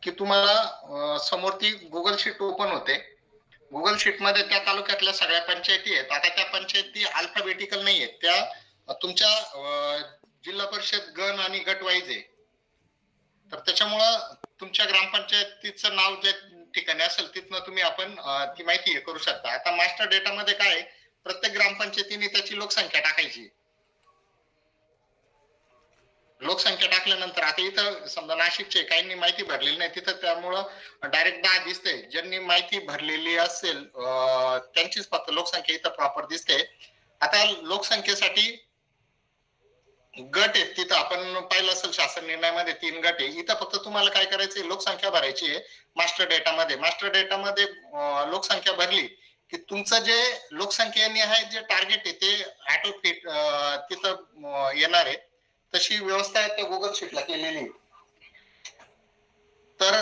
की तुम्हाला समोर ती गुगल शीट ओपन होते. गुगल शीटमध्ये त्या तालुक्यातल्या सगळ्या पंचायती आहेत. आता त्या पंचायती अल्फाबेटिकल नाही आहेत. त्या तुमच्या जिल्हा परिषद गण आणि गट वाईज आहे. तर त्याच्यामुळं तुमच्या ग्रामपंचायतीचं नाव ज्या ठिकाणी असेल तिथनं तुम्ही आपण ती माहिती करू शकता. आता मास्टर डेटामध्ये काय आहे, प्रत्येक ग्रामपंचायतीने त्याची लोकसंख्या टाकायची. लोकसंख्या टाकल्यानंतर आता इथं समजा नाशिकचे काहींनी माहिती भरलेली नाही तिथं, त्यामुळं डायरेक्ट 10 दिसते. ज्यांनी माहिती भरलेली असेल त्यांचीच फक्त लोकसंख्या इथं प्रॉपर दिसते. आता लोकसंख्येसाठी गट आहेत, तिथं आपण पाहिलं असेल शासन निर्णयामध्ये 3 गट आहे. इथं फक्त तुम्हाला काय करायचंय, लोकसंख्या भरायची आहे मास्टर डेटामध्ये. मास्टर डेटामध्ये लोकसंख्या भरली की तुमचं जे लोकसंख्येने आहे जे टार्गेट आहे ते ऑटोफिट तिथं येणार आहे. तशी व्यवस्था त्या गुगल शीटला केलेली आहे. तर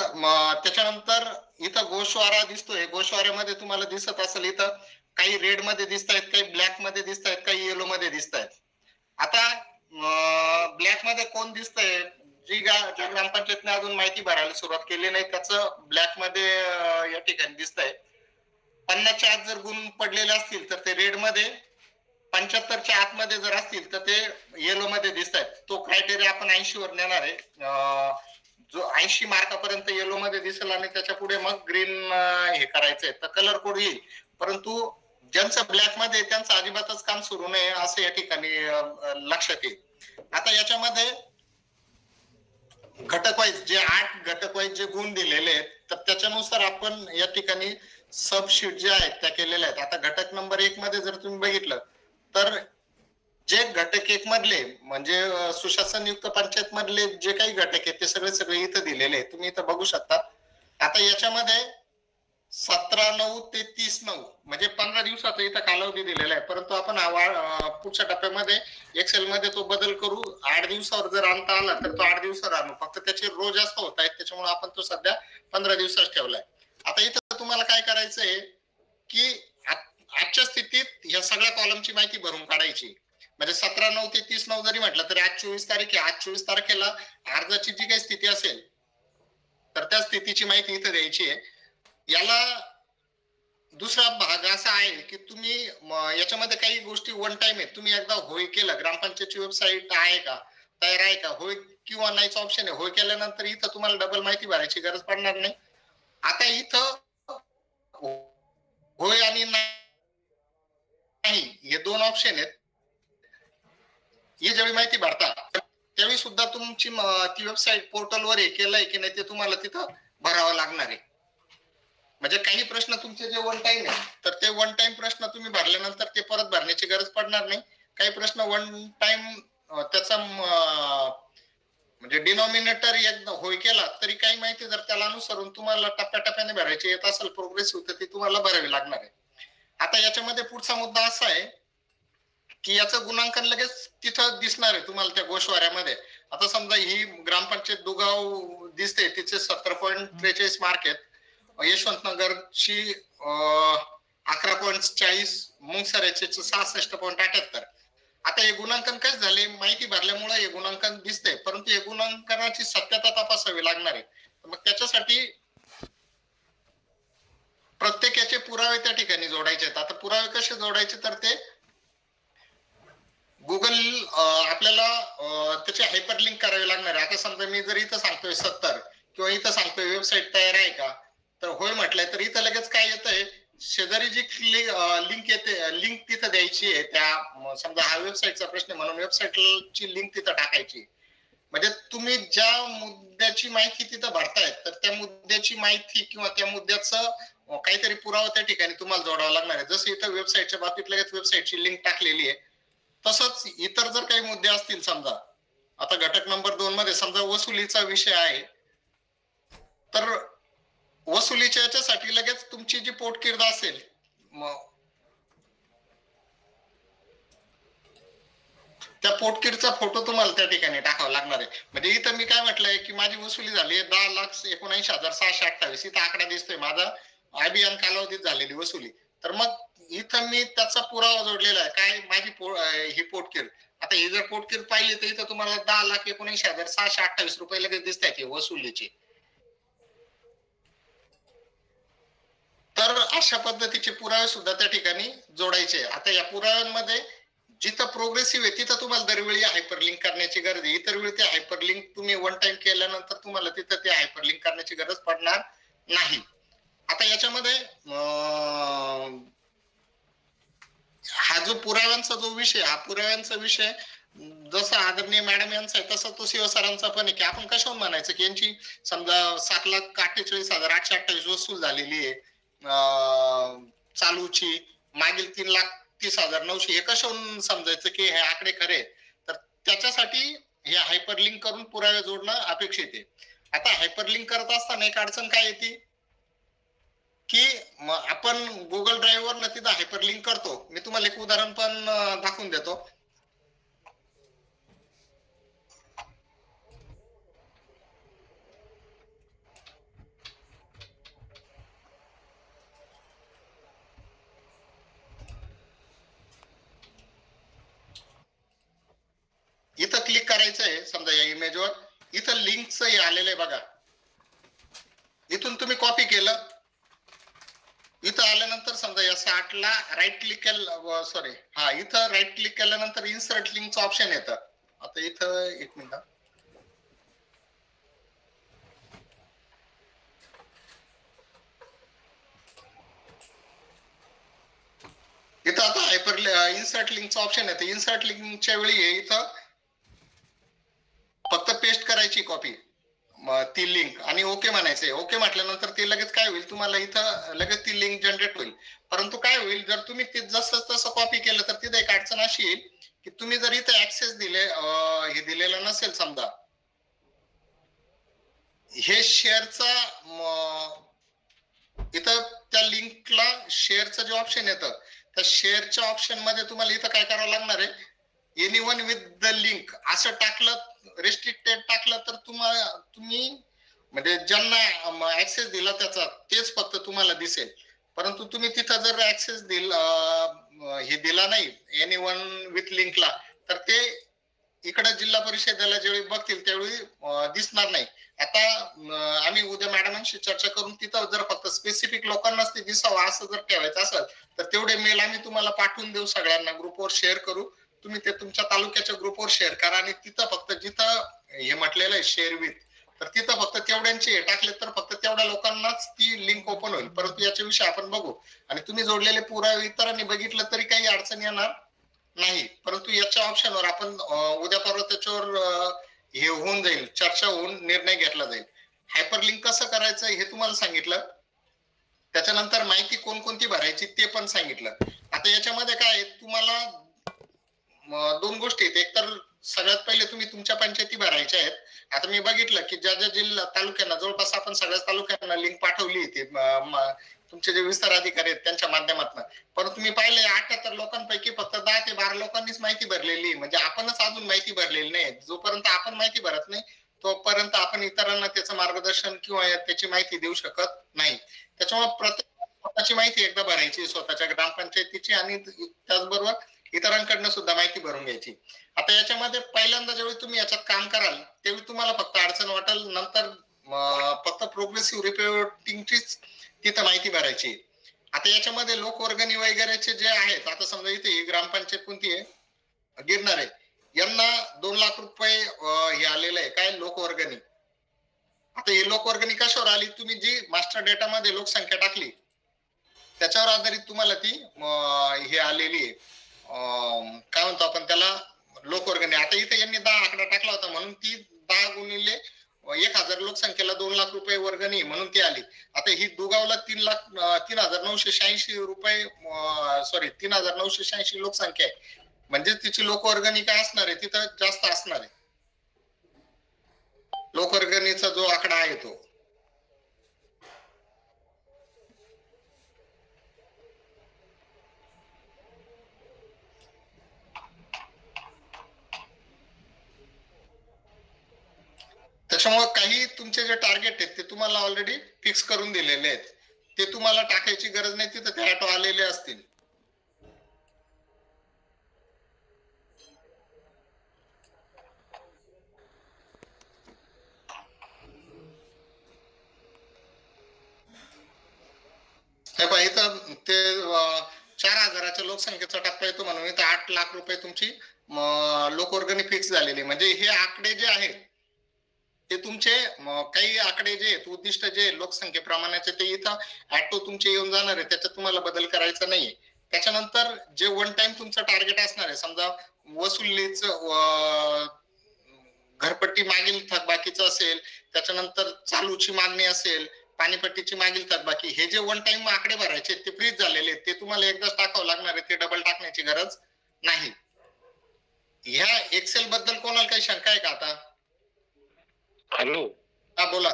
त्याच्यानंतर इथं गोषवारा दिसतोय. गोषवाऱ्यामध्ये तुम्हाला दिसत असेल इथं काही रेड मध्ये दिसत आहेत, काही ब्लॅक मध्ये दिसत आहेत, काही येलो मध्ये दिसत आहेत. आता ब्लॅक मध्ये कोण दिसतंय, ज्या ग्रामपंचायतने अजून माहिती भरायला सुरुवात केली नाही त्याचं ब्लॅक मध्ये या ठिकाणी दिसतंय. 50च्या आत जर गुण पडलेले असतील तर ते रेड मध्ये, 75च्या आतमध्ये जर असतील तर ते येलो मध्ये दिसत आहेत. तो क्रायटेरिया आपण 80 वर नेणार आहे. जो 80 मार्कापर्यंत येलो मध्ये दिसेल आणि त्याच्या पुढे मग ग्रीन हे करायचंय तर कलर कोड येईल. परंतु ज्यांचं ब्लॅक मध्ये त्यांचं अजिबातच काम सुरू नये असं या ठिकाणी लक्षात येईल. आता याच्यामध्ये घटक वाईज जे 8 घटक वाईज जे गुण दिलेले आहेत तर त्याच्यानुसार आपण या ठिकाणी सबशीट जे आहेत त्या केलेल्या आहेत. आता घटक नंबर 1 मध्ये जर तुम्ही बघितलं तर जे घटक 1 मधले म्हणजे सुशासनयुक्त पंचायत मधले जे काही घटक आहेत ते सगळे इथं दिलेले आहेत. तुम्ही इथं बघू शकता. आता याच्यामध्ये 17/9 ते 30/9 म्हणजे 15 दिवसाचा इथं कालावधी दिलेला आहे. परंतु आपण पुढच्या टप्प्यामध्ये एक्सेल मध्ये तो बदल करू. 8 दिवसावर जर आणता आला तर तो 8 दिवसावर आणू. फक्त त्याचे रो जास्त होत आहेत त्याच्यामुळे आपण तो सध्या 15 दिवसाच ठेवलाय. आता इथं तुम्हाला काय करायचंय की आजच्या स्थितीत या सगळ्या कॉलमची माहिती भरून काढायची. म्हणजे 17/9 ते 30/9 जरी म्हटलं तरी आज 24 तारीख आहे. आज 24 तारखेला अर्जाची जी काही स्थिती असेल तर त्या स्थितीची माहिती इथं द्यायची आहे. याला दुसरा भाग असा आहे की तुम्ही याच्यामध्ये काही गोष्टी वन टाइम आहेत. तुम्ही एकदा होय केलं, ग्रामपंचायतची वेबसाईट आहे का, तयार आहे का, होय किंवा नाहीच ऑप्शन आहे. होय केल्यानंतर इथं तुम्हाला डबल माहिती भरायची गरज पडणार नाही. आता इथं होय आणि नाही हे 2 ऑप्शन आहेत. ही ज्यावेळी माहिती भरता त्यावेळी सुद्धा तुमची ती वेबसाईट पोर्टलवर हे केलंय की नाही ते तुम्हाला तिथं भरावं लागणार आहे. म्हणजे काही प्रश्न तुमचे जे वन टाइम आहे तर ते वन टाइम प्रश्न तुम्ही भरल्यानंतर ते परत भरण्याची गरज पडणार नाही. काही प्रश्न वन टाइम त्याचा म्हणजे डिनॉमिनेटर एकदा होय केला तरी काही माहिती जर त्याला अनुसरून तुम्हाला टप्प्याटप्प्याने भरायची येत असेल प्रोग्रेसिव्ह तर ती तुम्हाला भरावी लागणार आहे. आता याच्यामध्ये पुढचा मुद्दा असा आहे की याचं गुणांकन लगेच तिथं दिसणार आहे तुम्हाला त्या गोषवाऱ्यामध्ये. आता समजा ही ग्रामपंचायत दुगाव दिसते, तिचे 17.43 मार्क आहेत. यशवंतनगरची 11.40, मुंगसऱ्याचे 66.78. आता हे गुणांकन काय झाले, माहिती भरल्यामुळे हे गुणांकन दिसते, परंतु हे गुणांकनाची सत्यता तपासावी लागणार आहे. मग त्याच्यासाठी प्रत्येकाचे पुरावे त्या ठिकाणी जोडायचे आहेत. आता पुरावे कसे जोडायचे तर ते गुगल आपल्याला त्याचे हायपरलिंक करावे लागणार आहे. आता समजा मी जर इथं सांगतोय 70 किंवा इथं सांगतोय वेबसाईट तयार आहे का, तर होय म्हटलंय तर इथं लगेच काय येतंय, शेजारी जी लिंक येते, लिंक तिथं द्यायची आहे. त्या समजा हा वेबसाईटचा प्रश्न म्हणून वेबसाईटची लिंक तिथं टाकायची. म्हणजे तुम्ही ज्या मुद्द्याची माहिती तिथं भरताय तर त्या मुद्द्याची माहिती किंवा त्या मुद्द्याचं काहीतरी पुरावा त्या ठिकाणी तुम्हाला जोडावा लागणार आहे. जसं इथं वेबसाईटच्या बाबतीत लगेच वेबसाईटची लिंक टाकलेली आहे, तसंच इतर जर काही मुद्दे असतील, समजा आता घटक नंबर 2 मध्ये समजा वसुलीचा विषय आहे, तर वसुलीच्या याच्यासाठी लगेच तुमची जी पोटतिर्द असेल त्या पोटतिर्दचा फोटो तुम्हाला त्या ठिकाणी टाकावा लागणार आहे. म्हणजे इथं मी काय म्हटलंय की माझी वसुली झाली 10,79,628. इथं आकडा दिसतोय माझा अभियान कालावधीत झालेली वसुली. तर मग इथं मी त्याचा पुरावा जोडलेला आहे काय, माझी ही पोटतिर्द. आता ही जर पोटतिर्द पाहिली तर इथं तुम्हाला 10,79,628 रुपये लगेच दिसत आहेत वसुलीचे. तर अशा पद्धतीचे पुरावे सुद्धा त्या ठिकाणी जोडायचे. आता या पुराव्यांमध्ये जिथं प्रोग्रेसिव्ह आहे तिथं तुम्हाला दरवेळी हायपरलिंक करण्याची गरज आहे. इतर वेळी ते हायपरलिंक तुम्ही वन टाइम केल्यानंतर तुम्हाला तिथं ते हायपरलिंक करण्याची गरज पडणार नाही. आता याच्यामध्ये हा जो पुराव्यांचा जो विषय, हा पुराव्यांचा विषय जसा आदरणीय मॅडम यांचा आहे तसा तो शिवसरांचा पण आहे, की आपण कशावर म्हणायचं की यांची समजा 7,48,828 वसूल झालेली आहे चालूची, मागील 3,30,900 हे कशावरून समजायचं की हे आकडे खरे? तर त्याच्यासाठी हे हायपरलिंक करून पुरावे जोडणं अपेक्षित आहे. आता हायपरलिंक करत असताना एक अडचण काय येते की आपण गुगल ड्राईव्ह वर तिथं हायपरलिंक करतो. मी तुम्हाला एक उदाहरण पण दाखवून देतो. इथं क्लिक करायचं आहे समजा या इमेजवर, इथं लिंकचं हे आलेलं आहे बघा. इथून तुम्ही कॉपी केलं, इथं आल्यानंतर समजा या 60ला राईट क्लिक केलं, सॉरी हा इथं राईट क्लिक केल्यानंतर इन्सर्ट लिंकचं ऑप्शन येतं. आता इथं एक मिनिट, इथं आता हायपर इन्सर्ट लिंकचं ऑप्शन येतं. इन्सर्ट लिंकच्या वेळी इथं फक्त पेस्ट करायची कॉपी ती लिंक आणि ओके म्हणायचंय. ओके म्हटल्यानंतर ते लगेच काय होईल, तुम्हाला इथं लगेच ती लिंक जनरेट होईल. परंतु काय होईल, जर तुम्ही ते जसं तसं कॉपी केलं तर तिथे एक अडचण अशी येईल की तुम्ही जर इथं ऍक्सेस दिले हे दिलेलं नसेल, समजा हे शेअरचा इथं त्या लिंकला शेअरचं जे ऑप्शन येतं त्या शेअरच्या ऑप्शन मध्ये तुम्हाला इथं काय करावं लागणार आहे, एनीवन विथ द लिंक असं टाकलं, रेस्ट्रिक्टेड टाकलं तर तुम्ही म्हणजे ज्यांना ऍक्सेस दिला त्याचा तेच फक्त तुम्हाला दिसेल. परंतु तुम्ही तिथं जर ऍक्सेस हे दिला नाही एनीवन विथ लिंकला, तर ते इकडे जिल्हा परिषदेला ज्यावेळी बघतील त्यावेळी दिसणार नाही. आता आम्ही उद्या मॅडमांशी चर्चा करून तिथं जर फक्त स्पेसिफिक लोकांनाच ते दिसावं असं जर ठेवायचं असेल तर तेवढे मेल आम्ही तुम्हाला पाठवून देऊ, सगळ्यांना ग्रुपवर शेअर करू. तुम्ही ते तुमच्या तालुक्याच्या ग्रुपवर शेअर करा आणि तिथं फक्त जिथं हे म्हटलेलं आहे शेअर विथ, तर तिथं फक्त तेवढ्यांचे हे टाकले तर फक्त तेवढ्या लोकांनाच ती लिंक ओपन होईल. परंतु याच्याविषयी आपण बघू आणि तुम्ही जोडलेले पुरावे इतरांनी बघितलं तरी काही अडचण येणार नाही. परंतु याच्या ऑप्शनवर आपण उद्या परवा त्याच्यावर हे होऊन जाईल, चर्चा होऊन निर्णय घेतला जाईल. हायपरलिंक कसं करायचं हे तुम्हाला सांगितलं, त्याच्यानंतर माहिती कोणकोणती भरायची ते पण सांगितलं. आता याच्यामध्ये काय तुम्हाला दोन गोष्टी आहेत. एक तर सगळ्यात पहिले तुम्ही तुमच्या पंचायती भरायच्या आहेत. आता मी बघितलं की ज्या ज्या जिल्हा तालुक्यांना जवळपास आपण सगळ्याच तालुक्यांना लिंक पाठवली होती तुमचे जे विस्तार अधिकारी आहेत त्यांच्या माध्यमातून, परंतु तुम्ही पाहिले 78 लोकांपैकी फक्त 10 ते 12 लोकांनीच माहिती भरलेली, म्हणजे आपणच अजून माहिती भरलेली नाही. जोपर्यंत आपण माहिती भरत नाही तोपर्यंत आपण इतरांना त्याचं मार्गदर्शन किंवा त्याची माहिती देऊ शकत नाही. त्याच्यामुळे प्रत्येक स्वतःची माहिती एकदा भरायची, स्वतःच्या ग्रामपंचायतीची, आणि त्याचबरोबर इतरांकडनं सुद्धा माहिती भरून घ्यायची. आता याच्यामध्ये पहिल्यांदा ज्यावेळी तुम्ही याच्यात काम कराल त्यावेळी तुम्हाला फक्त अडचण वाटेल, नंतर फक्त प्रोग्रेसिव्ह रिपोर्टिंगचीच तिथं माहिती भरायची. आता याच्यामध्ये लोकवर्गणी वगैरेचे जे आहेत, आता समजा इथे ही ग्रामपंचायत कोणती आहे, गिरणार आहे, यांना 2 लाख रुपये हे आलेलं आहे काय, लोकवर्गणी. आता ही लोकवर्गणी कशावर आली, तुम्ही जी मास्टर डेटा मध्ये लोकसंख्या टाकली त्याच्यावर आधारित तुम्हाला ती हे आलेली आहे, काय म्हणतो आपण त्याला, लोकवर्गणी. आता इथे यांनी 10 आकडा टाकला होता म्हणून ती 10 गुणिले 1,000 लोकसंख्येला 2 लाख रुपये वर्गणी म्हणून ती आली. आता ही दुगावला 3,0986 रुपये, सॉरी 3,986 लोकसंख्या आहे, म्हणजे तिची लोकवर्गणी काय असणार आहे, तिथं जास्त असणार आहे. लोकवर्गणीचा जो आकडा आहे तो. त्याच्यामुळे काही तुमचे जे टार्गेट आहेत ते तुम्हाला ऑलरेडी फिक्स करून दिलेले आहेत, ते तुम्हाला टाकायची गरज नाही, तिथं ते ऑटो आलेले असतील. हे ते 4,000च्या लोकसंख्येचा टप्पा येतो म्हणून इथं 8 लाख रुपये तुमची लोकवर्गणी फिक्स झालेली. म्हणजे हे आकडे जे आहेत ते तुमचे काही आकडे जे आहेत, उद्दिष्ट जे लोकसंख्येप्रमाणेचे ते इथं ऑटो तुमचे येऊन जाणार आहे. त्याच्यात तुम्हाला बदल करायचा नाहीये. त्याच्यानंतर जे वन टाइम तुमचं टार्गेट असणार आहे, समजा वसुलीचं घरपट्टी मागील थकबाकीचं असेल, त्याच्यानंतर चालूची मागणी असेल, पाणीपट्टीची मागील थकबाकी, हे जे वन टाइम आकडे भरायचे ते फ्रीज झालेले आहेत. ते तुम्हाला एकदाच टाकावं लागणार आहे. ते डबल टाकण्याची गरज नाही. ह्या एक्सेल बद्दल कोणाला काही शंका आहे का आता? हॅलो. हा बोला.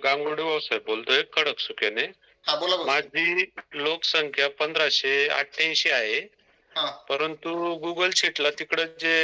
गांगुर्डे भाऊसाहेब बोलतोय खडक सुक्याने. हा बोला भाऊ. माझी लोकसंख्या 1588 आहे. हा. परंतु गुगल शीटला तिकडे जे